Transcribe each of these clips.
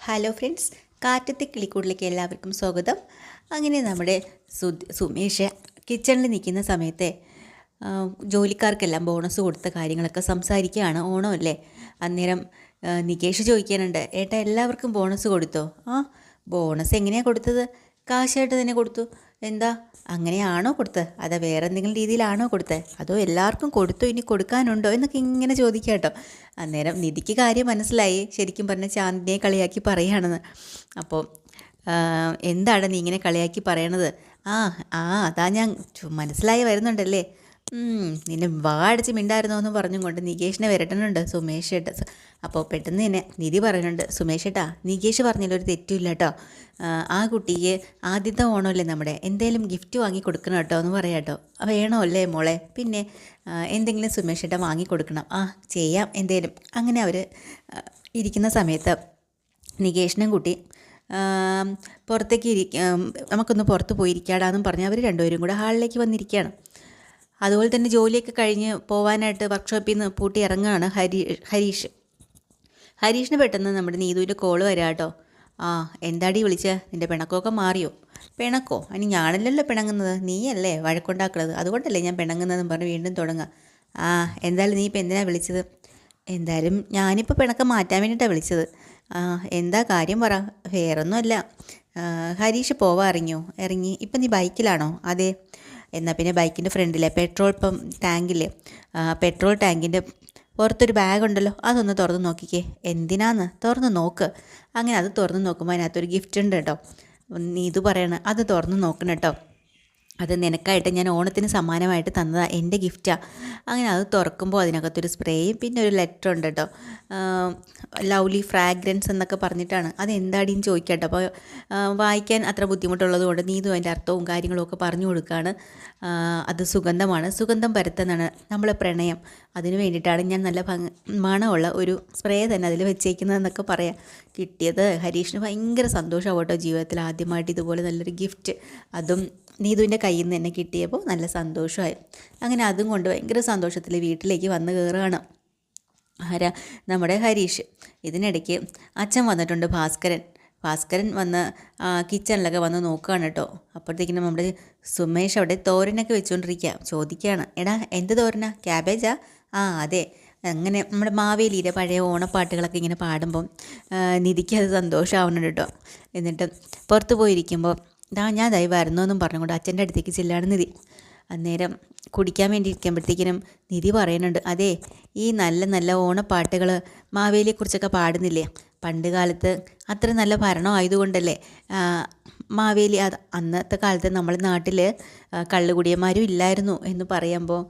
Hello friends, കാറ്റത്തെ കിളിക്കൂടിലേക്ക് എല്ലാവർക്കും സ്വാഗതം. അങ്ങനെ നമ്മുടെ സുമേഷ് കിച്ചണിൽ നിൽക്കുന്ന സമയത്തെ ജോലിക്കാർക്കെല്ലാം ബോണസ് കൊടുത്ത കാര്യങ്ങളൊക്കെ സംസാരിക്കുകയാണ്. ഓണമല്ലേ, അന്നേരം നികേഷ് ചോദിക്കാനുണ്ട്, ഏട്ടാ എല്ലാവർക്കും ബോണസ് കൊടുത്തോ? ബോണസ് എങ്ങനെയാണ് കൊടുത്തത്? കാശായിട്ട് തന്നെ കൊടുത്തു. എന്താ, അങ്ങനെയാണോ കൊടുത്തത്? അതോ വേറെ എന്തെങ്കിലും രീതിയിലാണോ കൊടുത്തത്? അതോ എല്ലാവർക്കും കൊടുത്തോ, ഇനി കൊടുക്കാനുണ്ടോ എന്നൊക്കെ ഇങ്ങനെ ചോദിക്കുക കേട്ടോ. അന്നേരം നിധിക്ക് കാര്യം മനസ്സിലായി, ശരിക്കും പറഞ്ഞാൽ ചാന്ദിനെ കളിയാക്കി പറയുകയാണെന്ന്. അപ്പോൾ എന്താണ് നീ ഇങ്ങനെ കളിയാക്കി പറയണത്? ആ ആ അതാ ഞാൻ മനസ്സിലായി വരുന്നുണ്ടല്ലേ. നിന്നെ വാടിച്ച് മിണ്ടായിരുന്നോ എന്ന് പറഞ്ഞും കൊണ്ട് നികേഷിനെ വരട്ടുന്നുണ്ട് സുമേഷ് ഏട്ട. അപ്പോൾ പെട്ടെന്ന് തന്നെ നിധി പറയുന്നുണ്ട്, സുമേഷ് ഏട്ടാ നികേഷ് പറഞ്ഞതിൽ ഒരു തെറ്റുമില്ല കേട്ടോ. ആ കുട്ടിക്ക് ആദ്യത്തെ ഓണമല്ലേ നമ്മുടെ, എന്തേലും ഗിഫ്റ്റ് വാങ്ങി കൊടുക്കണം കേട്ടോ എന്ന് പറയാം കേട്ടോ. വേണോ അല്ലേ മോളെ? പിന്നെ എന്തെങ്കിലും സുമേഷ് ഏട്ടാ വാങ്ങി കൊടുക്കണം. ചെയ്യാം എന്തേലും. അങ്ങനെ അവർ ഇരിക്കുന്ന സമയത്ത് നികേഷിനും കുട്ടി പുറത്തേക്ക് നമുക്കൊന്ന് പുറത്ത് പോയിരിക്കാടാന്നും പറഞ്ഞ് അവർ രണ്ടുപേരും കൂടെ ഹാളിലേക്ക് വന്നിരിക്കുകയാണ്. അതുപോലെ തന്നെ ജോലിയൊക്കെ കഴിഞ്ഞ് പോകാനായിട്ട് വർക്ക്ഷോപ്പിൽ നിന്ന് പൂട്ടി ഇറങ്ങുകയാണ് ഹരീഷിന് പെട്ടെന്ന് നമ്മുടെ നീതുവിൻ്റെ കോള് വരാം കേട്ടോ. എന്താടി വിളിച്ച, നിൻ്റെ പിണക്കമൊക്കെ മാറിയോ? പിണക്കോ? അനി ഞാനല്ലല്ലോ പിണങ്ങുന്നത്, നീയല്ലേ വഴക്കുണ്ടാക്കുന്നത്, അതുകൊണ്ടല്ലേ ഞാൻ പിണങ്ങുന്നതെന്ന് പറഞ്ഞ് വീണ്ടും തുടങ്ങാം. എന്തായാലും നീ ഇപ്പം എന്തിനാണ് വിളിച്ചത്? എന്തായാലും ഞാനിപ്പോൾ പിണക്കം മാറ്റാൻ വേണ്ടിയിട്ടാണ് വിളിച്ചത്. എന്താ കാര്യം പറ. വേറൊന്നുമല്ല, ഹരീഷ് ഇറങ്ങി. ഇപ്പം നീ ബൈക്കിലാണോ? അതെ. എന്നാൽ പിന്നെ ബൈക്കിൻ്റെ ഫ്രണ്ടിലെ പെട്രോൾ ടാങ്കില്ലേ, പെട്രോൾ ടാങ്കിൻ്റെ പുറത്തൊരു ബാഗുണ്ടല്ലോ, അതൊന്ന് തുറന്ന് നോക്കിക്കേ. എന്തിനാന്ന്? തുറന്ന് നോക്ക്. അങ്ങനെ അത് തുറന്ന് നോക്കുമ്പോൾ അതിനകത്തൊരു ഗിഫ്റ്റ് ഉണ്ട് കേട്ടോ. നീ ഇത് പറയണ, അത് തുറന്ന് നോക്കണം കേട്ടോ. അത് നിനക്കായിട്ട് ഞാൻ ഓണത്തിന് സമ്മാനമായിട്ട് തന്നതാണ്, എൻ്റെ ഗിഫ്റ്റാണ്. അങ്ങനെ അത് തുറക്കുമ്പോൾ അതിനകത്തൊരു സ്പ്രേയും പിന്നെ ഒരു ലെറ്റർ ഉണ്ട് കേട്ടോ. ലവ്ലി ഫ്രാഗ്രൻസ് എന്നൊക്കെ പറഞ്ഞിട്ടാണ്. അത് എന്താടിന്ന് ചോദിക്കാം കേട്ടോ. അപ്പോൾ വായിക്കാൻ അത്ര ബുദ്ധിമുട്ടുള്ളത് കൊണ്ട് നീതും അതിൻ്റെ അർത്ഥവും കാര്യങ്ങളും ഒക്കെ പറഞ്ഞു കൊടുക്കുകയാണ്. അത് സുഗന്ധമാണ്, സുഗന്ധം പരത്തുന്നതാണ് നമ്മളെ പ്രണയം. അതിന് വേണ്ടിയിട്ടാണ് ഞാൻ നല്ല മണമുള്ള ഒരു സ്പ്രേ തന്നെ അതിൽ വെച്ചേക്കുന്നതെന്നൊക്കെ പറയാം. കിട്ടിയത് ഹരീഷിന് ഭയങ്കര സന്തോഷമാവും കേട്ടോ. ജീവിതത്തിൽ ആദ്യമായിട്ട് ഇതുപോലെ നല്ലൊരു ഗിഫ്റ്റ്, അതും നീതുവിൻ്റെ കയ്യിൽ നിന്ന് തന്നെ കിട്ടിയപ്പോൾ നല്ല സന്തോഷമായി. അങ്ങനെ അതും കൊണ്ട് ഭയങ്കര സന്തോഷത്തിൽ വീട്ടിലേക്ക് വന്ന് കയറുകയാണ് നമ്മുടെ ഹരീഷ്. ഇതിനിടയ്ക്ക് അച്ഛൻ വന്നിട്ടുണ്ട്, ഭാസ്കരൻ വന്ന് കിച്ചണിലൊക്കെ വന്ന് നോക്കുകയാണ് കേട്ടോ. അപ്പോഴത്തേക്കിനും നമ്മുടെ സുമേഷ് അവിടെ തോരനൊക്കെ വെച്ചുകൊണ്ടിരിക്കുക. ചോദിക്കുകയാണ്, എടാ എന്ത് തോരനാ? ക്യാബേജാ? അതെ. അങ്ങനെ നമ്മുടെ മാവേലിയുടെ പഴയ ഓണപ്പാട്ടുകളൊക്കെ ഇങ്ങനെ പാടുമ്പം നിധിക്ക് അത് സന്തോഷമാവുന്നുണ്ട് കേട്ടോ. എന്നിട്ട് പുറത്ത് പോയിരിക്കുമ്പോൾ ഞാൻ വരുന്നു എന്നും പറഞ്ഞുകൊണ്ട് അച്ഛൻ്റെ അടുത്തേക്ക് ചെല്ലാണ് നിധി. അന്നേരം കുടിക്കാൻ വേണ്ടി ഇരിക്കുമ്പോഴത്തേക്കിനും നിധി പറയുന്നുണ്ട്, അതെ ഈ നല്ല നല്ല ഓണപ്പാട്ടുകൾ മാവേലിയെക്കുറിച്ചൊക്കെ പാടുന്നില്ലേ, പണ്ട് കാലത്ത് അത്ര നല്ല ഭരണം ആയതുകൊണ്ടല്ലേ മാവേലി. അന്നത്തെ കാലത്ത് നമ്മുടെ നാട്ടിൽ കള്ളുകുടിയന്മാരും ഇല്ലായിരുന്നു എന്ന് പറയുമ്പോൾ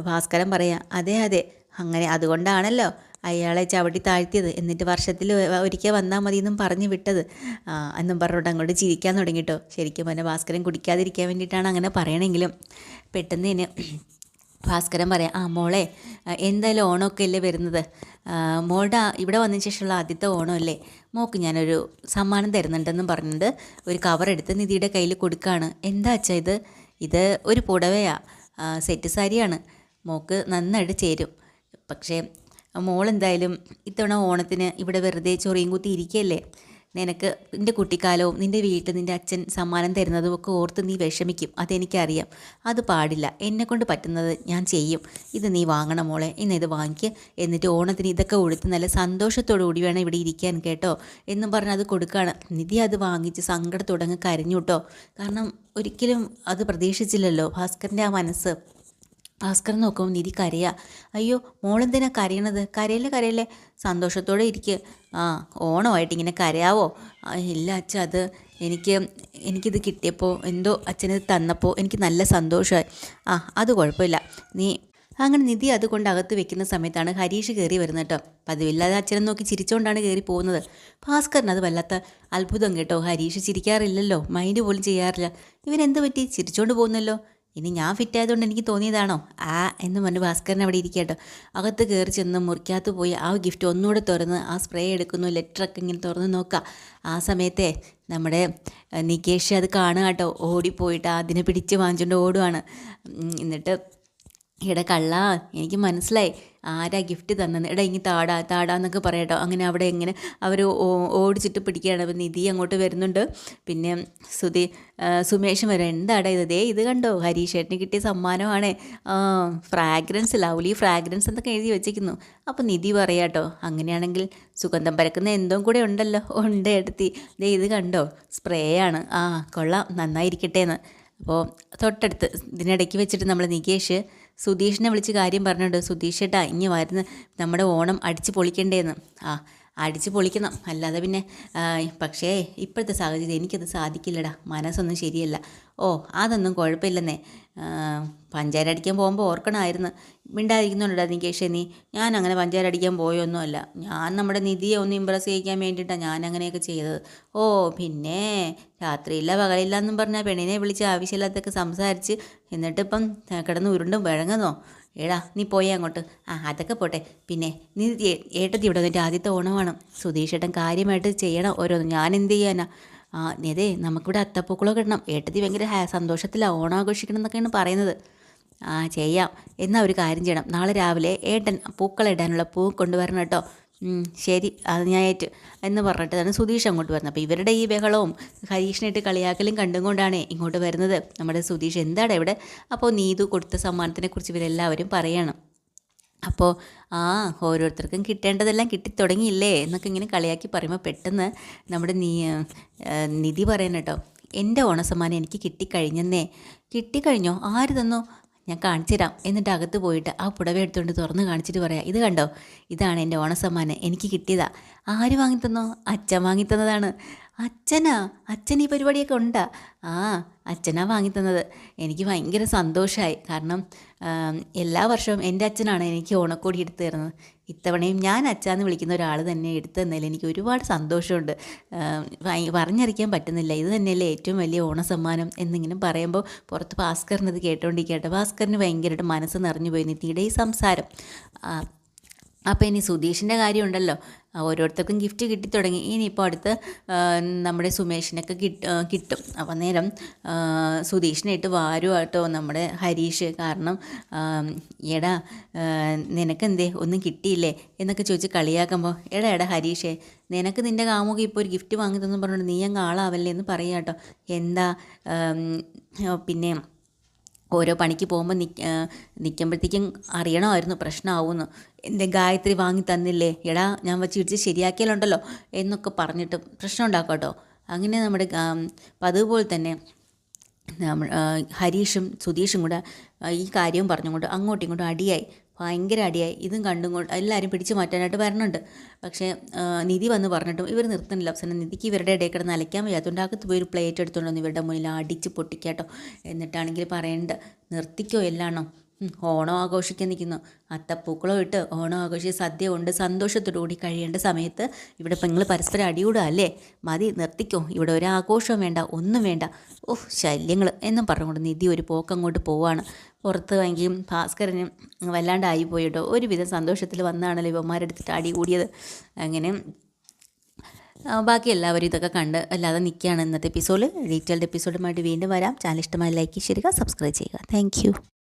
ഭാസ്കരൻ പറയാം, അതെ അതെ അങ്ങനെ അതുകൊണ്ടാണല്ലോ അയാളെ ചവിട്ടി താഴ്ത്തിയത്, എന്നിട്ട് വർഷത്തിൽ ഒരിക്കൽ വന്നാൽ മതി എന്നും പറഞ്ഞ് വിട്ടത് എന്നും പറഞ്ഞിട്ട് അങ്ങോട്ട് ചിരിക്കാൻ തുടങ്ങിട്ടോ. ശരിക്കും പറഞ്ഞാൽ ഭാസ്കരൻ കുടിക്കാതിരിക്കാൻ വേണ്ടിയിട്ടാണ് അങ്ങനെ പറയണമെങ്കിലും പെട്ടെന്ന് തന്നെ ഭാസ്കരൻ പറയാം, മോളെ എന്തായാലും ഓണമൊക്കെ അല്ലേ വരുന്നത്, മോളുടെ ഇവിടെ വന്നതിന് ശേഷമുള്ള ആദ്യത്തെ ഓണമല്ലേ, മോൾക്ക് ഞാനൊരു സമ്മാനം തരുന്നുണ്ടെന്നും പറഞ്ഞിട്ട് ഒരു കവറെടുത്ത് നിധിയുടെ കയ്യിൽ കൊടുക്കുകയാണ്. എന്താ അച്ഛാ ഇത് ഒരു പുടവയാണ്, സെറ്റ് സാരിയാണ്, മോൾക്ക് നന്നായിട്ട് ചേരും. പക്ഷേ മോളെന്തായാലും ഇത്തവണ ഓണത്തിന് ഇവിടെ വെറുതെ ചൊറിയും കുത്തി ഇരിക്കുകയല്ലേ, നിനക്ക് നിൻ്റെ കുട്ടിക്കാലവും നിൻ്റെ വീട്ടിൽ നിൻ്റെ അച്ഛൻ സമ്മാനം തരുന്നതും ഒക്കെ ഓർത്ത് നീ വിഷമിക്കും, അതെനിക്കറിയാം. അത് പാടില്ല, എന്നെക്കൊണ്ട് പറ്റുന്നത് ഞാൻ ചെയ്യും. ഇത് നീ വാങ്ങണം മോളെ, ഇത് വാങ്ങിക്കുക, എന്നിട്ട് ഓണത്തിന് ഇതൊക്കെ കൊടുത്ത് നല്ല സന്തോഷത്തോടു കൂടി വേണം ഇവിടെ ഇരിക്കാൻ കേട്ടോ എന്നും പറഞ്ഞ് അത് കൊടുക്കുകയാണ്. നിധി അത് വാങ്ങിച്ച് സങ്കടത്തോടങ്ങ് കരഞ്ഞു കേട്ടോ. കാരണം ഒരിക്കലും അത് പ്രതീക്ഷിച്ചില്ലല്ലോ ഭാസ്കരൻ്റെ ആ മനസ്സ്. ഭാസ്കരൻ നോക്കുമ്പോൾ നിധി കരയാ. അയ്യോ മോളെന്തിനാ കരയണത്? കരയല്ലേ, സന്തോഷത്തോടെ ഇരിക്കുക. ഓണമായിട്ട് ഇങ്ങനെ കരയാവോ? ഇല്ല അച്ഛ, അത് എനിക്കിത് കിട്ടിയപ്പോൾ എന്തോ അച്ഛനത് തന്നപ്പോൾ എനിക്ക് നല്ല സന്തോഷമായി. അത് കുഴപ്പമില്ല. അങ്ങനെ നിധി അതുകൊണ്ട് അകത്ത് വെക്കുന്ന സമയത്താണ് ഹരീഷ് കയറി വരുന്നത് കേട്ടോ. പതിവില്ലാതെ അച്ഛനെ നോക്കി ചിരിച്ചുകൊണ്ടാണ് കയറി പോകുന്നത്. ഭാസ്കരൻ അത് വല്ലാത്ത അത്ഭുതം കേട്ടോ. ഹരീഷ് ചിരിക്കാറില്ലല്ലോ, മൈൻഡ് പോലും ചെയ്യാറില്ല. ഇവനെന്ത് പറ്റി ചിരിച്ചുകൊണ്ട് പോകുന്നല്ലോ, ഇനി ഞാൻ ഫിറ്റായതുകൊണ്ട് എനിക്ക് തോന്നിയതാണോ എന്ന് പറഞ്ഞ് ഭാസ്കരൻ അവിടെ ഇരിക്കട്ടോ. അകത്ത് കയറി ചെന്ന് മുറിക്കകത്ത് പോയി ആ ഗിഫ്റ്റ് ഒന്നുകൂടെ തുറന്ന് ആ സ്പ്രേ എടുക്കുന്നു, ലെറ്ററൊക്കെ ഇങ്ങനെ തുറന്ന് നോക്കുക. ആ സമയത്തെ നമ്മുടെ നികേഷ് അത് കാണുക കേട്ടോ. ഓടിപ്പോയിട്ട് അതിനെ പിടിച്ച് വാങ്ങിച്ചുകൊണ്ട് ഓടുവാണ്. എന്നിട്ട് എടാ കള്ളാ, എനിക്ക് മനസ്സിലായി ആരാ ഗിഫ്റ്റ് തന്നെന്ന്. എടാ ഇങ്ങ് താടാ താടാന്നൊക്കെ പറയട്ടോ. അങ്ങനെ അവിടെ എങ്ങനെ അവർ ഓടിച്ചിട്ട് പിടിക്കുകയാണ്. അപ്പം നിധി അങ്ങോട്ട് വരുന്നുണ്ട്. പിന്നെ സുമേഷും വരും. എന്താടാ ഇത്, ദേ ഇത് കണ്ടോ, ഹരീഷേട്ടന് കിട്ടിയ സമ്മാനമാണ്, ഫ്രാഗ്രൻസ്, ലവ്ലി ഫ്രാഗ്രൻസ് എന്നൊക്കെ എഴുതി വെച്ചിരിക്കുന്നു. അപ്പോൾ നിധി പറയാട്ടോ, അങ്ങനെയാണെങ്കിൽ സുഗന്ധം പരക്കുന്ന എന്തോ കൂടെ ഉണ്ടല്ലോ. ഉണ്ട് എടുത്തി, ദേ ഇത് കണ്ടോ, സ്പ്രേ ആണ്. കൊള്ളാം, നന്നായിരിക്കട്ടെ എന്ന്. അപ്പോൾ തൊട്ടടുത്ത് ഇതിനിടയ്ക്ക് വെച്ചിട്ട് നമ്മൾ നികേഷ് സുധീഷിനെ വിളിച്ച് കാര്യം പറഞ്ഞിട്ടുണ്ട്. സുധീഷ് ഏട്ടാ ഇനി വരുന്ന നമ്മുടെ ഓണം അടിച്ച് പൊളിക്കണ്ടേന്ന്. അടിച്ച് പൊളിക്കണം, അല്ലാതെ പിന്നെ പക്ഷേ ഇപ്പോഴത്തെ സാഹചര്യം എനിക്കത് സാധിക്കില്ലടാ, മനസ്സൊന്നും ശരിയല്ല. അതൊന്നും കുഴപ്പമില്ലെന്നേ, പഞ്ചായത്ത് അടിക്കാൻ പോകുമ്പോൾ ഓർക്കണമായിരുന്നു. മിണ്ടാതിരിക്കുന്നുണ്ടാ നികേഷേ നീ? ഞാൻ അങ്ങനെ പഞ്ചായത്ത് അടിക്കാൻ പോയൊന്നുമല്ല. ഞാൻ നമ്മുടെ നിധിയെ ഒന്ന് ഇമ്പ്രസ് ചെയ്യിക്കാൻ വേണ്ടിയിട്ടാണ് ഞാൻ അങ്ങനെയൊക്കെ ചെയ്തത്. പിന്നെ രാത്രിയില്ല പകലില്ല എന്നും പറഞ്ഞാൽ പെണ്ണിനെ വിളിച്ച് ആവശ്യമില്ലാത്തൊക്കെ സംസാരിച്ച് എന്നിട്ടിപ്പം കിടന്ന് ഉരുണ്ടും വഴങ്ങുന്നോ? എടാ നീ പോയേ അങ്ങോട്ട്. അതൊക്കെ പോട്ടെ. പിന്നെ നീ ഏട്ടത്തി ഇവിടെ വന്നിട്ട് ആദ്യത്തെ ഓണമാണ്. സുധീഷ് ഏട്ടൻ കാര്യമായിട്ട് ചെയ്യണം ഓരോന്ന്. ഞാൻ എന്ത് ചെയ്യാനാ? അതെ നമുക്കിവിടെ അത്തപ്പൂക്കളൊക്കെ ഇടണം. ഏട്ടത്തി ഭയങ്കര സന്തോഷത്തിലാണ്, ഓണം ആഘോഷിക്കണം എന്നൊക്കെയാണ് പറയുന്നത്. ചെയ്യാം. എന്നാൽ ഒരു കാര്യം ചെയ്യണം, നാളെ രാവിലെ ഏട്ടൻ പൂക്കളിടാനുള്ള പൂ കൊണ്ടുവരണം കേട്ടോ. ശരി, അത് ഞാൻ ഏറ്റ് എന്ന് പറഞ്ഞിട്ടാണ് സുധീഷ് അങ്ങോട്ട് വരുന്നത്. അപ്പോൾ ഇവരുടെ ഈ ബഹളവും ഹരീഷിനായിട്ട് കളിയാക്കലും കണ്ടും കൊണ്ടാണ് ഇങ്ങോട്ട് വരുന്നത് നമ്മുടെ സുധീഷ്. എന്താണ് ഇവിടെ? അപ്പോൾ നീതു കൊടുത്ത സമ്മാനത്തിനെക്കുറിച്ച് ഇവരെല്ലാവരും പറയണം. അപ്പോൾ ഓരോരുത്തർക്കും കിട്ടേണ്ടതെല്ലാം കിട്ടിത്തുടങ്ങിയില്ലേ എന്നൊക്കെ ഇങ്ങനെ കളിയാക്കി പറയുമ്പോൾ പെട്ടെന്ന് നമ്മുടെ നിധി പറയാൻ കേട്ടോ, എൻ്റെ ഓണസമ്മാനം എനിക്ക് കിട്ടിക്കഴിഞ്ഞെന്നേ. കിട്ടിക്കഴിഞ്ഞോ? ആര് തന്നോ? ഞാൻ കാണിച്ചു തരാം. എന്നിട്ട് അകത്ത് പോയിട്ട് ആ പുടവ എടുത്തുകൊണ്ട് തുറന്ന് കാണിച്ചിട്ട് പറയാം, ഇത് കണ്ടോ, ഇതാണ് എൻ്റെ ഓണസമ്മാനം, എനിക്ക് കിട്ടിയതാ. ആര് വാങ്ങിത്തന്നോ? അച്ഛൻ വാങ്ങിത്തന്നതാണ്. അച്ഛനാ? അച്ഛൻ ഈ പരിപാടിയൊക്കെ ഉണ്ടാ? അച്ഛനാ വാങ്ങിത്തന്നത്. എനിക്ക് ഭയങ്കര സന്തോഷമായി. കാരണം എല്ലാ വർഷവും എൻ്റെ അച്ഛനാണ് എനിക്ക് ഓണക്കോടി എടുത്തു തരുന്നത്. ഇത്തവണയും ഞാൻ അച്ഛാന്ന് വിളിക്കുന്ന ഒരാൾ തന്നെ എടുത്തു തന്നതിൽ എനിക്ക് ഒരുപാട് സന്തോഷമുണ്ട്. പറഞ്ഞറിയിക്കാൻ പറ്റുന്നില്ല. ഇത് തന്നെയല്ലേ ഏറ്റവും വലിയ ഓണസമ്മാനം എന്നിങ്ങനെ പറയുമ്പോൾ പുറത്ത് ഭാസ്കറിനത് കേട്ടോണ്ടിരിക്കട്ടെ. ഭാസ്കറിന് ഭയങ്കരമായിട്ട് മനസ്സ് നിറഞ്ഞു പോയി നിധിയുടെ ഈ സംസാരം. അപ്പോൾ ഇനി സുധീഷിൻ്റെ കാര്യമുണ്ടല്ലോ, ഓരോരുത്തർക്കും ഗിഫ്റ്റ് കിട്ടിത്തുടങ്ങി. ഇനിയിപ്പോൾ അടുത്ത് നമ്മുടെ സുമേഷിനൊക്കെ കിട്ടും. അപ്പോൾ നേരം സുധീഷിനായിട്ട് വാരുമാട്ടോ നമ്മുടെ ഹരീഷ്. കാരണം എടാ നിനക്കെന്തേ ഒന്നും കിട്ടിയില്ലേ എന്നൊക്കെ ചോദിച്ച് കളിയാക്കുമ്പോൾ, എടാ ഹരീഷേ, നിനക്ക് നിൻ്റെ കാമുകി ഇപ്പോൾ ഒരു ഗിഫ്റ്റ് വാങ്ങി തന്നു പറഞ്ഞുകൊണ്ട് നീ അങ്ങ് ആളാവല്ലേ എന്ന് പറയാം കേട്ടോ. എന്താ പിന്നെ ഓരോ പണിക്ക് പോകുമ്പോൾ നിൽക്കുമ്പോഴത്തേക്കും അറിയണമായിരുന്നു പ്രശ്നമാവുമെന്ന്. എൻ്റെ ഗായത്രി വാങ്ങി തന്നില്ലേ, എടാ ഞാൻ വച്ച് ഇടിച്ച് ശരിയാക്കിയാലുണ്ടല്ലോ എന്നൊക്കെ പറഞ്ഞിട്ട് പ്രശ്നം ഉണ്ടാക്കാം കേട്ടോ. അങ്ങനെ നമ്മുടെ അതുപോലെ തന്നെ ഹരീഷും സുധീഷും കൂടെ ഈ കാര്യവും പറഞ്ഞുകൊണ്ട് അങ്ങോട്ടും ഇങ്ങോട്ടും അടിയായി, ഭയങ്കര അടിയായി. ഇതും കണ്ടും കൊണ്ട് എല്ലാവരും പിടിച്ചു മാറ്റാനായിട്ട് വരുന്നുണ്ട്. പക്ഷേ നിധി വന്ന് പറഞ്ഞിട്ടും ഇവർ നിർത്തുന്നില്ല. അവസാനം നിധിക്ക് ഇവരുടെ ഇടയിൽ കിടന്ന് അലയ്ക്കാൻ വയ്യാത്തതുകൊണ്ട് അകത്ത് പോയി ഒരു പ്ലേറ്റ് എടുത്തുകൊണ്ടൊന്ന് ഇവരുടെ മുന്നിൽ അടിച്ച് പൊട്ടിക്കാട്ടോ. എന്നിട്ടാണെങ്കിൽ പറയേണ്ട നിർത്തിക്കോ എല്ലാണോ, ഓണം ആഘോഷിക്കാൻ നിൽക്കുന്നു. അത്തപ്പൂക്കളോ ഇട്ട് ഓണം ആഘോഷിച്ച് സദ്യ കൊണ്ട് സന്തോഷത്തോടുകൂടി കഴിയേണ്ട സമയത്ത് ഇവിടെ പെങ്ങൾ പരസ്പരം അടികൂടുക അല്ലേ? മതി, നിർത്തിക്കോ, ഇവിടെ ഒരാഘോഷവും വേണ്ട, ഒന്നും വേണ്ട. ശല്യങ്ങൾ എന്നും പറഞ്ഞുകൊണ്ട് നിധി ഒരു പോക്കങ്ങോട്ട് പോവാണ്. പുറത്ത് വാങ്ങിയും ഭാസ്കരനും വല്ലാണ്ടായി പോയിട്ടോ. ഒരുവിധം സന്തോഷത്തിൽ വന്നാണല്ലോ ഇവന്മാരെടുത്തിട്ട് അടി കൂടിയത്. അങ്ങനെ ബാക്കി എല്ലാവരും ഇതൊക്കെ കണ്ട് അല്ലാതെ നിൽക്കുകയാണ് ഇന്നത്തെ എപ്പിസോഡ്. ഡീറ്റെയിൽഡ് എപ്പിസോഡുമായിട്ട് വീണ്ടും വരാം. ചാനൽ ഇഷ്ടമായി ലൈക്ക് ചെയ്യുക, സബ്സ്ക്രൈബ് ചെയ്യുക. താങ്ക്